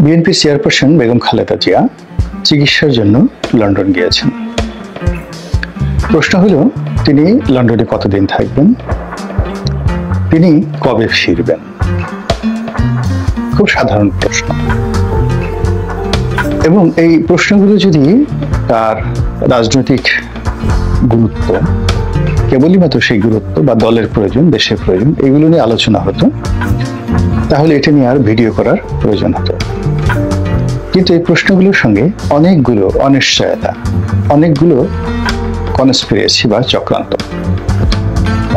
BNP chairperson Begum Khaleda Zia চিকিৎসার জন্য London গিয়েছেন। প্রশ্ন হলো, তিনি লন্ডনে কতদিন থাকবেন, তিনি কবে ফিরবেন? খুব সাধারণ প্রশ্ন। এবং এই প্রশ্নগুলো যদি তার রাজনৈতিক গুরুত্ব, কেবলই মাত্র সেই গুরুত্ব বা দলের প্রয়োজন, দেশের প্রয়োজন, এগুলো নিয়ে আলোচনা হতো, তাহলে এটা নিয়ে আর ভিডিও করার প্রয়োজন হতো। কিন্তু এই প্রশ্নগুলোর সঙ্গে অনেকগুলো অনিশ্চয়তা, অনেকগুলো কনস্পিরেসি বা চক্রান্ত,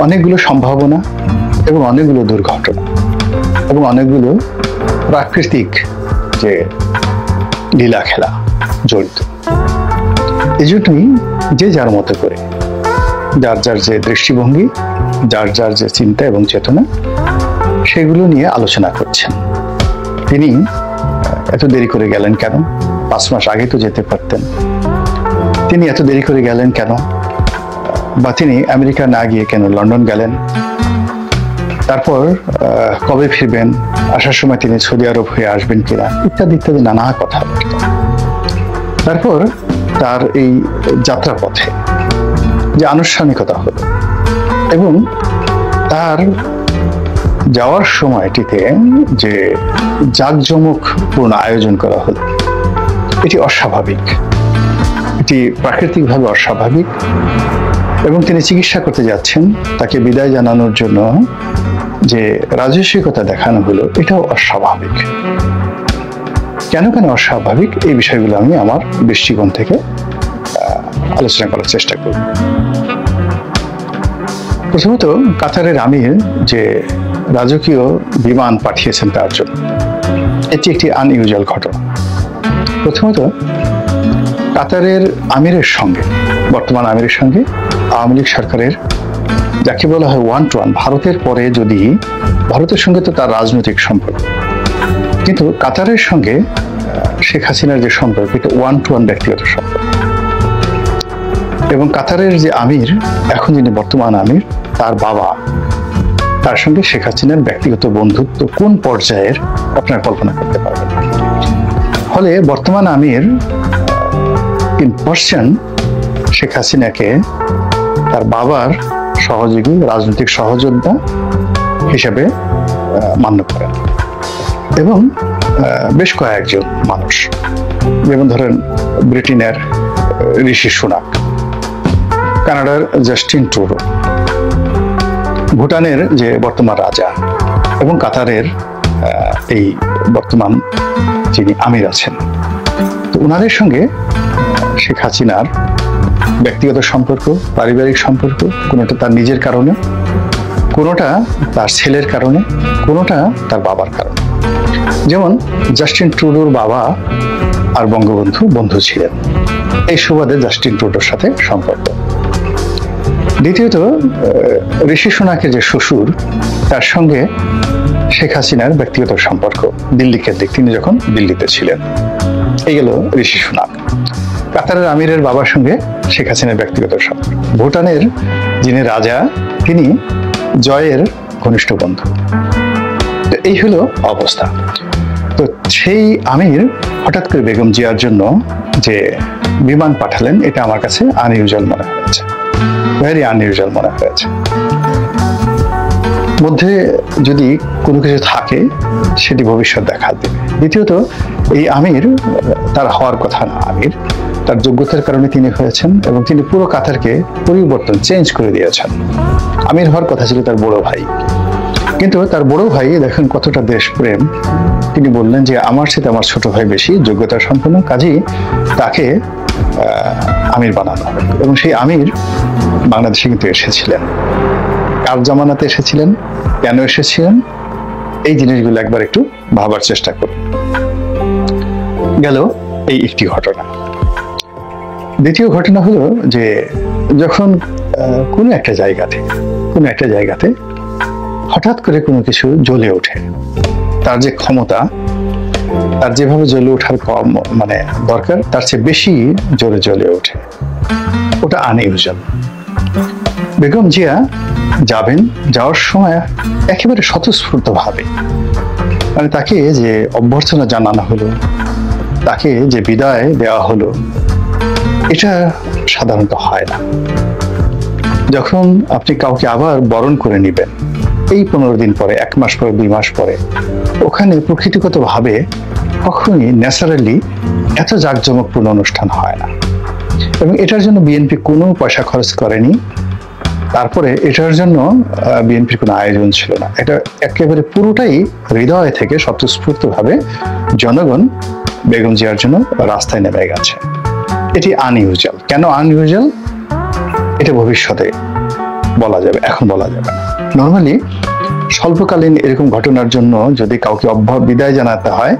অনেকগুলো সম্ভাবনা এবং অনেকগুলো দুর্ঘটনা এবং অনেকগুলো প্রাকৃতিক যে লীলা খেলা জড়িত। এই জন্যই যে যার মতো করে, যার যার যে দৃষ্টিভঙ্গি, যার যার যে চিন্তা এবং চেতনা, সেগুলো নিয়ে আলোচনা করছেন। তিনি এত দেরি করে গেলেন কেন? 5 মাস আগে তো যেতে পারতেন। তিনি এত দেরি করে গেলেন কেন? বা তিনি আমেরিকা না গিয়ে কেন লন্ডন গেলেন? তারপর কবে ফিরবেন? আসার সময় তিনি সৌদি আরব হয়ে আসবেন কিনা, ইত্যাদি ইত্যাদি নানা কথা। তারপর তার এই যাত্রাপথে যে আনুষ্ঠানিকতা হলো এবং তার যাওয়ার সময়টিতে যে জাঁকজমকপূর্ণ আয়োজন করা হলো, এটি অস্বাভাবিক, এটি প্রাকৃতিকভাবে অস্বাভাবিক। এবং তিনি চিকিৎসা করতে যাচ্ছেন, তাকে বিদায় জানানোর জন্য যে রাজস্বিকতা দেখানো হলো, এটাও অস্বাভাবিক। কেন কেন অস্বাভাবিক, এই বিষয়গুলো আমি আমার দৃষ্টিকোণ থেকে আলোচনা করার চেষ্টা করব। প্রথমত, কাতারের আমির যে রাজকীয় বিমান পাঠিয়েছেন তার জন্য, এটি একটি আনইউজুয়াল ঘটনা। প্রথমত, কাতারের আমিরের সঙ্গে, বর্তমান আমিরের সঙ্গে আওয়ামী লীগ সরকারের যাকে বলা হয় 1-to-1, ভারতের পরে যদি, ভারতের সঙ্গে তো তার রাজনৈতিক সম্পর্ক, কিন্তু কাতারের সঙ্গে শেখ হাসিনার যে সম্পর্ক, এটা 1-to-1 ব্যক্তিগত সম্পর্ক। এবং কাতারের যে আমির, এখন যিনি বর্তমান আমির, তার বাবা, তার সঙ্গে শেখ হাসিনার ব্যক্তিগত বন্ধুত্ব কোন পর্যায়ের আপনারা কল্পনা করতে পারবেন। ফলে বর্তমান আমির ইন পার্সন শেখ হাসিনাকে তার বাবার সহযোগী, রাজনৈতিক সহযোদ্ধা হিসেবে মান্য করেন। এবং বেশ কয়েকজন মানুষ, যেমন ধরেন ব্রিটেনের ঋষি সুনাক, কানাডার জাস্টিন ট্রুডো, ভুটানের যে বর্তমান রাজা এবং কাতারের এই বর্তমান যিনি আমির আছেন, তো ওনাদের সঙ্গে শেখ হাসিনার ব্যক্তিগত সম্পর্ক, পারিবারিক সম্পর্ক, কোনোটা তার নিজের কারণে, কোনোটা তার ছেলের কারণে, কোনোটা তার বাবার কারণে। যেমন জাস্টিন ট্রুডোর বাবা আর বঙ্গবন্ধু বন্ধু ছিলেন, এই সুবাদে জাস্টিন ট্রুডোর সাথে সম্পর্ক। দ্বিতীয়ত, ঋষি সুনাকের যে শ্বশুর, তার সঙ্গে শেখ হাসিনার ব্যক্তিগত সম্পর্ক দিল্লি কেন্দ্রিক, তিনি যখন দিল্লিতে ছিলেন। এই গেল ঋষি সুনাক। কাতারের আমিরের বাবার সঙ্গে শেখ হাসিনার ব্যক্তিগত সম্পর্ক। ভুটানের যিনি রাজা, তিনি জয়ের ঘনিষ্ঠ বন্ধু। তো এই হলো অবস্থা। তো সেই আমির হঠাৎ করে বেগম জিয়ার জন্য যে বিমান পাঠালেন, এটা আমার কাছে আনইউজুয়াল মনে হয়েছে, ভেরি আনইউজুয়াল মনে হয়েছে। মধ্যে যদি কোনো কিছু থাকে, সেটি ভবিষ্যৎ দেখা দেবে। দ্বিতীয়ত, এই আমির তার হওয়ার কথা না, আমির তার যোগ্যতার কারণে তিনি হয়েছেন এবং তিনি পুরো কাতারকে পরিবর্তন, চেঞ্জ করে দিয়েছেন। আমির হওয়ার কথা ছিল তার বড় ভাই, কিন্তু তার বড় ভাই দেখেন কতটা দেশপ্রেম, তিনি বললেন যে আমার সাথে আমার ছোট ভাই বেশি যোগ্যতা সম্পন্ন, কাজেই তাকে আমির বানানো হবে। এবং সেই আমির বাংলাদেশে কিন্তু এসেছিলেন। কার জামানাতে এসেছিলেন, কেন এসেছিলেন, এই জিনিসগুলো একবার একটু ভাবার চেষ্টা করুন। গেল এই একটি ঘটনা। দ্বিতীয় ঘটনা হলো যে যখন কোনো একটা জায়গাতে হঠাৎ করে কোনো কিছু জ্বলে ওঠে, তার যে ক্ষমতা, তার যেভাবে জ্বলে ওঠার মানে দরকার, তার চেয়ে বেশি জোরে জ্বলে ওঠে, ওটা আনইউজুয়াল। বেগম জিয়া যাবেন, যাওয়ার সময় একেবারে স্বতঃস্ফূর্তভাবে মানে তাকে যে অভ্যর্থনা জানানো হলো, তাকে যে বিদায় দেওয়া হলো, এটা সাধারণত হয় না। যখন আপনি কাউকে আবার বরণ করে নেবেন এই 15 দিন পরে, 1 মাস পরে, 2 মাস পরে, ওখানে প্রকৃতিগতভাবে কখনই ন্যাচারালি এত জাঁকজমকপূর্ণ অনুষ্ঠান হয় না। এবং এটার জন্য বিএনপি কোনো পয়সা খরচ করেনি। তারপরে এটার জন্য বিএনপির কোনো আয়োজন ছিল না। এটা একেবারে পুরোটাই হৃদয় থেকে স্বতঃস্ফূর্তভাবে জনগণ বেগম জিয়ার জন্য রাস্তায় নেমে গেছে। এটি আনইউজুয়াল। কেন আনইউজুয়াল এটা ভবিষ্যতে বলা যাবে, এখন বলা যাবে না। নর্মালি স্বল্পকালীন এরকম ঘটনার জন্য যদি কাউকে বিদায় জানাতে হয়,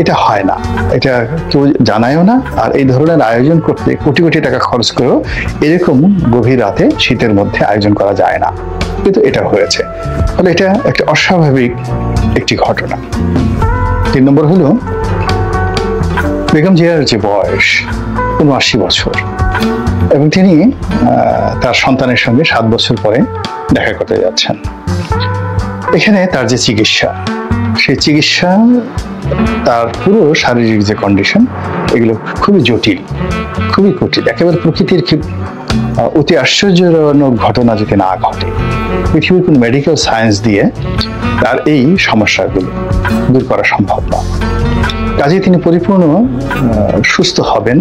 এটা হয় না, এটা কেউ জানায়ও না। আর এই ধরনের আয়োজন করতে কোটি কোটি টাকা খরচ করেও এরকম গভীর রাতে শীতের মধ্যে আয়োজন করা যায় না, কিন্তু এটা হয়েছে। ফলে এটা একটা অস্বাভাবিক একটি ঘটনা। 3 নম্বর হলো বেগম জিয়ার যে বয়স ৭৯ বছর, এবং তিনি তার সন্তানের সঙ্গে 7 বছর পরে দেখা করতে যাচ্ছেন। এখানে তার যে চিকিৎসা, সেই চিকিৎসা, তার পুরো শারীরিক যে কন্ডিশন, এগুলো খুবই জটিল, খুবই কঠিন। একেবারে প্রকৃতির অতি আশ্চর্যজনক ঘটনা যদি না ঘটে, পৃথিবীর কোন মেডিকেল সায়েন্স দিয়ে তার এই সমস্যাগুলো দূর করা সম্ভব না। কাজে তিনি পরিপূর্ণ সুস্থ হবেন,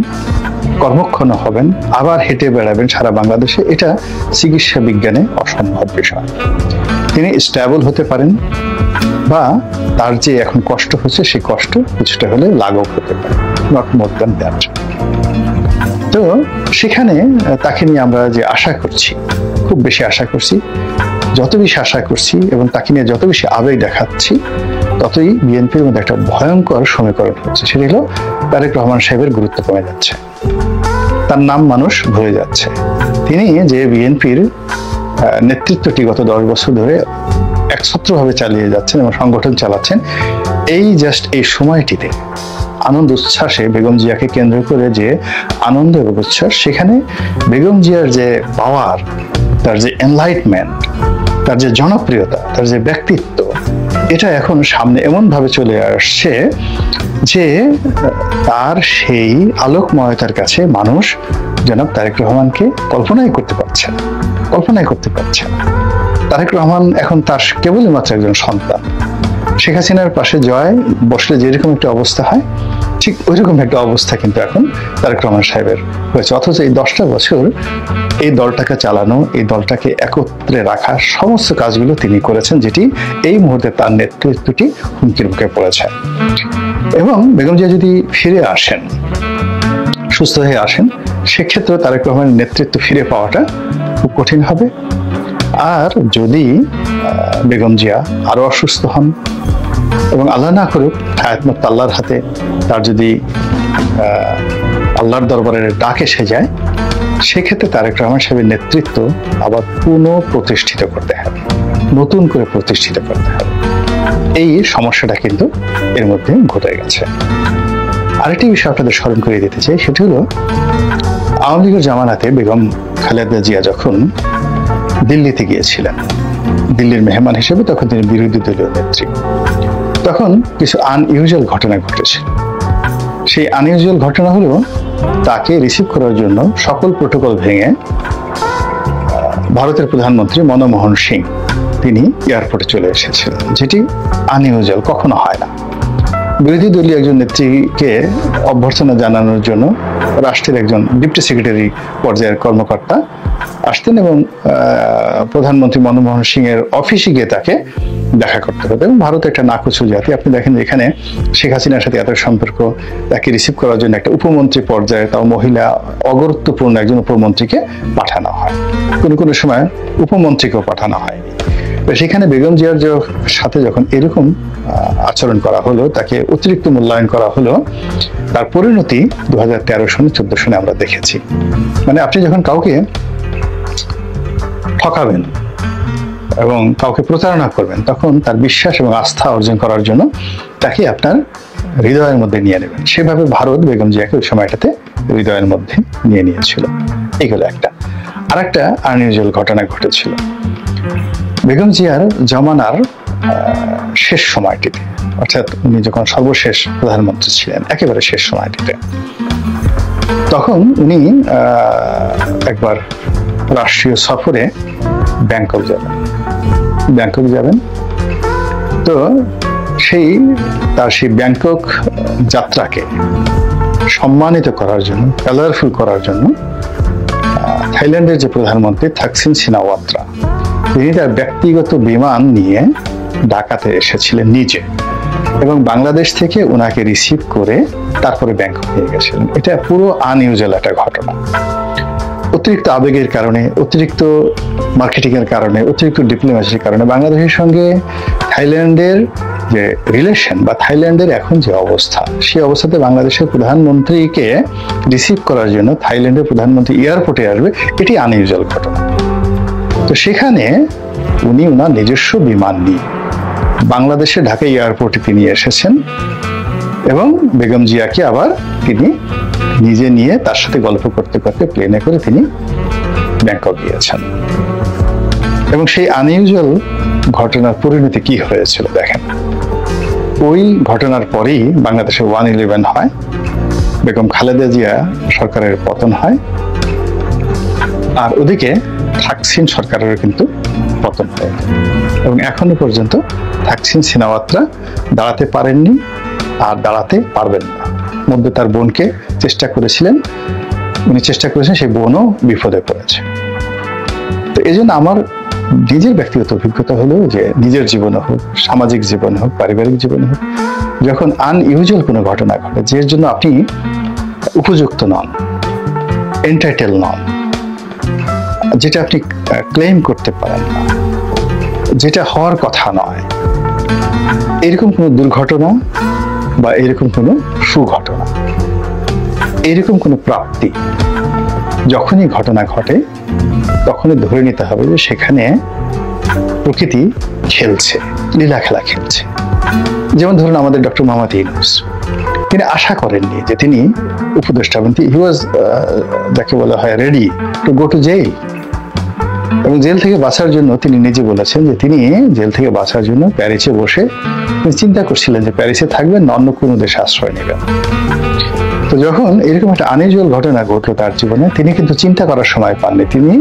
কর্মক্ষম হবেন, আবার হেঁটে বেড়াবেন সারা বাংলাদেশে, এটা চিকিৎসা বিজ্ঞানে অসম্ভব বিষয়। তিনি স্টেবল হতে পারেন, বা তার যে এখন কষ্ট হচ্ছে সেই কষ্ট কিছুটা হলে লাঘব হতে পারে, নট মোর দ্যান দ্যাট। তো সেখানে তাকে নিয়ে আমরা যে আশা করছি, খুব বেশি আশা করছি, যত বেশি আশা করছি এবং তাকে নিয়ে যত বেশি আবেগ দেখাচ্ছি, ততই বিএনপির মধ্যে একটা ভয়ঙ্কর সমীকরণ হচ্ছে। সেটা হলো তারেক রহমান সাহেবের গুরুত্ব কমে যাচ্ছে, তার নাম মানুষ ভুলে যাচ্ছে। তিনি যে বিএনপির নেতৃত্বটি গত 10 বছর ধরে একছত্রভাবে চালিয়ে যাচ্ছেন এবং সংগঠন চালাচ্ছেন, এই জাস্ট এই সময়টিতে আনন্দ উচ্ছ্বাসে বেগম জিয়াকে কেন্দ্র করে যে আনন্দ এবং উচ্ছ্বাস, সেখানে বেগম জিয়ার যে পাওয়ার, তার যে এনলাইটমেন্ট, তার যে জনপ্রিয়তা, তার যে ব্যক্তিত্ব, এটা এখন সামনে এমন ভাবে চলে আসছে যে তার সেই আলোকময়তার কাছে মানুষ জনাব তারেক রহমানকে কল্পনাই করতে পারছে না। তারেক রহমান এখন তার কেবলই মাত্র একজন সন্তান। শেখ হাসিনার পাশে জয় বসলে যেরকম একটা অবস্থা হয়, ঠিক ওইরকম একটা অবস্থা কিন্তু এখন তারেক রহমান সাহেবের হয়েছে। অথচ এই 10টা বছর এই দলটাকে চালানো, এই দলটাকে একত্রে রাখা, সমস্ত কাজগুলো তিনি করেছেন, যেটি এই মুহূর্তে তার নেতৃত্বটি হুমকির মুখে পড়েছে। এবং বেগম জিয়া যদি ফিরে আসেন, সুস্থ হয়ে আসেন, সেক্ষেত্রে তারেক রহমানের নেতৃত্ব ফিরে পাওয়াটা খুব কঠিন হবে। আর যদি বেগম জিয়া আরো অসুস্থ হন এবং আল্লাহ না করুক হায়াত মুক্ত আল্লাহর হাতে, তার যদি আল্লাহর দরবারের ডাক এসে যায়, সেক্ষেত্রে তারেক রহমান সাহেবের নেতৃত্ব আবার পুনঃপ্রতিষ্ঠিত করতে হবে, নতুন করে প্রতিষ্ঠিত করতে হবে। এই সমস্যাটা কিন্তু এর মধ্যে ঘটে গেছে। আরেকটি বিষয় আপনাদের স্মরণ করিয়ে দিতে চাই, সেটি হলো আওয়ামী লীগের জামানাতে বেগম খালেদা জিয়া যখন দিল্লিতে গিয়েছিলেন দিল্লির মেহমান হিসেবে, তখন তিনি বিরোধী দলীয় নেত্রী। তখন কিছু আনইউজুয়াল ঘটনা ঘটেছিল। সেই আনইউজুয়াল ঘটনা হলো তাকে রিসিভ করার জন্য সকল প্রোটোকল ভেঙে ভারতের প্রধানমন্ত্রী মনমোহন সিং তিনি এয়ারপোর্টে চলে এসেছিলেন, যেটি আনইউজুয়াল, কখনো হয় না। বিরোধী দলীয় একজন নেত্রীকে অভ্যর্থনা জানানোর জন্য রাষ্ট্রের একজন ডিপ্টি সেক্রেটারি পর্যায়ের কর্মকর্তা আসতেন এবং প্রধানমন্ত্রী মনমোহন সিং এর অফিসে গিয়ে তাকে দেখা করতে হতো। এবং ভারত একটা নাকুচু জাতি, আপনি দেখেন যেখানে শেখ হাসিনার সাথে এত সম্পর্ক, তাকে রিসিভ করার জন্য একটা উপমন্ত্রী পর্যায়ে, তাও মহিলা অগুরুত্বপূর্ণ একজন উপমন্ত্রীকে পাঠানো হয়, কোনো সময় উপমন্ত্রীকেও পাঠানো হয়নি। সেখানে বেগম জিয়ার সাথে যখন এরকম আচরণ করা হলো, তাকে অতিরিক্ত মূল্যায়ন করা হলো, তার পরিণতি 2013 সনে 14 সনে আমরা দেখেছি। মানে আপনি যখন কাউকে ঠকাবেন এবং কাউকে প্রতারণা করবেন, তখন তার বিশ্বাস এবং আস্থা অর্জন করার জন্য তাকে আপনার হৃদয়ের মধ্যে নিয়ে নেবেন। সেভাবে ভারত বেগম জিয়াকে ওই সময়টাতে হৃদয়ের মধ্যে নিয়ে নিয়েছিল। এইগুলো একটা। আর একটা আনইউজুয়াল ঘটনা ঘটেছিল। বেগম জিয়ার জমানার শেষ সময়টিতে, অর্থাৎ উনি যখন সর্বশেষ প্রধানমন্ত্রী ছিলেন, একেবারে শেষ সময়টিতে, তখন উনি একবার রাষ্ট্রীয় সফরে ব্যাংকক যাবেন। তো তার সেই ব্যাংকক যাত্রাকে সম্মানিত করার জন্য, কালারফুল করার জন্য থাইল্যান্ডের যে প্রধানমন্ত্রী থাকসিন সিনাওয়াত্রা, তিনি তার ব্যক্তিগত বিমান নিয়ে ঢাকাতে এসেছিলেন নিজে, এবং বাংলাদেশ থেকে ওনাকে রিসিভ করে তারপরে ব্যাংকক নিয়ে গেছিলেন। এটা পুরো আনইউজুয়াল একটা ঘটনা। অতিরিক্ত আবেগের কারণে, অতিরিক্ত মার্কেটিং এর কারণে, অতিরিক্ত ডিপ্লোমেসির কারণে বাংলাদেশের সঙ্গে থাইল্যান্ডের যে রিলেশন বা থাইল্যান্ডের এখন যে অবস্থা, সেই অবস্থাতে বাংলাদেশের প্রধানমন্ত্রীকে রিসিভ করার জন্য থাইল্যান্ডের প্রধানমন্ত্রী এয়ারপোর্টে আসবে, এটি আনইউজুয়াল ঘটনা। তো সেখানে উনি ওনার নিজস্ব বিমান নিয়ে বাংলাদেশে ঢাকা এয়ারপোর্টে তিনি এসেছেন, এবং বেগম জিয়াকে আবার তিনি নিজে নিয়ে তার সাথে গল্প করতে করতে প্লেনে করে তিনি ব্যাংকক গিয়েছেন। এবং সেই আনইউজুয়াল ঘটনার পরিণতি কি হয়েছিল দেখেন। ওই ঘটনার পরেই বাংলাদেশে 1/11 হয়, বেগম খালেদা জিয়া সরকারের পতন হয়, আর ওদিকে থাকসিন সরকারের কিন্তু পতন হয়। এবং এখনো পর্যন্ত থাকসিন সিনাওয়াত্রা দাঁড়াতে পারেননি, আর দাঁড়াতে পারবেন না। মধ্যে তার বোনকে উনি চেষ্টা করেছেন, সেই বোনও বিপদে পড়েছে। তো এই জন্য আমার নিজের ব্যক্তিগত অভিজ্ঞতা হলো যে নিজের জীবনে হোক, সামাজিক জীবনে হোক, পারিবারিক জীবনে হোক, যখন আনইউজুয়াল কোনো ঘটনা ঘটে, যের জন্য আপনি উপযুক্ত নন, এন্টাইটেল নন, যেটা আপনি ক্লেম করতে পারেন না, যেটা হওয়ার কথা নয়, এরকম কোনো দুর্ঘটনা বা এরকম কোনো সুঘটনা, এরকম কোনো প্রাপ্তি যখনই ঘটনা ঘটে, তখনই ধরে নিতে হবে যে সেখানে প্রকৃতি খেলছে, লীলা খেলা খেলছে। যেমন ধরুন আমাদের ডক্টর মোহাম্মদ ইউনূস, তিনি আশা করেননি যে তিনি উপদেষ্টা হবেন। হি ওয়াজ, যাকে বলা হয়, ready to go to jail. এবং জেল থেকে বাঁচার জন্য তিনি নিজে বলেছেন যে তিনি জেল থেকে বাঁচার জন্য প্যারিসে বসে তিনি চিন্তা করছিলেন যে প্যারিসে থাকবেন না অন্য কোনো দেশে আশ্রয় নেবেন। তো যখন এরকম একটা আনইউজুয়াল ঘটনা ঘটলো তার জীবনে, তিনি কিন্তু চিন্তা করার সময় পাননি, তিনি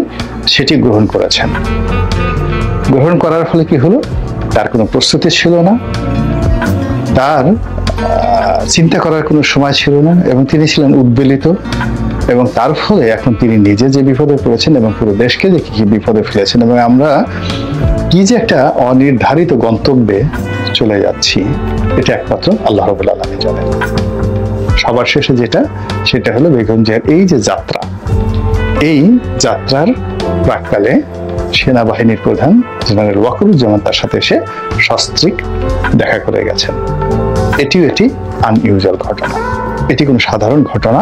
সেটি গ্রহণ করেছেন। গ্রহণ করার ফলে কি হলো, তার কোনো প্রস্তুতি ছিল না, তার চিন্তা করার কোনো সময় ছিল না, এবং তিনি ছিলেন উদ্বেলিত। এবং তার ফলে এখন তিনি নিজে যে বিপদে পড়েছেন এবং পুরো দেশকে যে কি বিপদে ফেলেছেন, এবং আমরা কি যে একটা অনির্ধারিত গন্তব্যে চলে যাচ্ছি, এটা একমাত্র আল্লাহ রাব্বুল আলামিন জানেন। সবার শেষে সেটা হলো বেগম জিয়ার এই যে যাত্রা, এই যাত্রার প্রাক্কালে সেনাবাহিনীর প্রধান জেনারেল ওয়াকারুজ্জামান তার সাথে এসে সস্ত্রীক দেখা করে গেছেন। এটি আনইউজুয়াল ঘটনা, এটি কোনো সাধারণ ঘটনা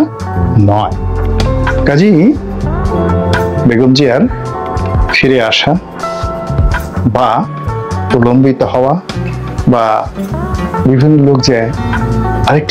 নয়। কাজেই বেগম জিয়ার ফিরে আসা বা প্রলম্বিত হওয়া, বা বিভিন্ন লোক যে আরেকটি